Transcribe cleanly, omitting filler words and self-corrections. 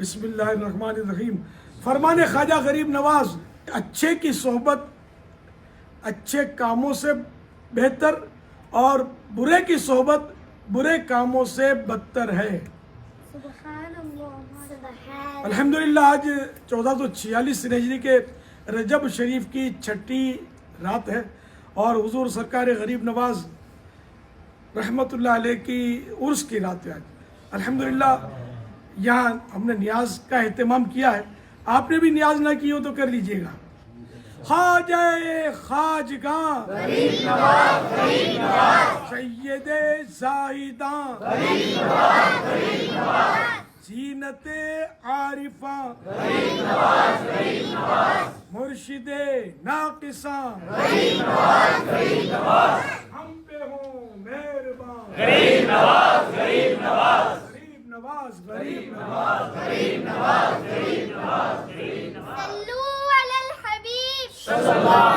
بسم اللہ الرحمن الرحیم. فرمان خواجہ غریب نواز، اچھے کی صحبت اچھے کاموں سے بہتر اور برے کی صحبت برے کاموں سے بدتر ہے. سبحان اللہ. الحمدللہ آج 1446 ہجری کے رجب شریف کی چھٹی رات ہے اور حضور سرکار غریب نواز رحمت اللہ علیہ کی عرس کی رات ہے. آج الحمدللہ یہاں ہم نے نیاز کا اہتمام کیا ہے. آپ نے بھی نیاز نہ کی ہو تو کر لیجئے گا. خواجہ خواجگاں غریب نواز سید زاہداں غریب نواز زینت عارفاں غریب نواز مرشد ناقصاں غریب نواز ہم پہ ہوں مہربان غریب نواز غریب نواز صلو علی الحبیب صلی اللہ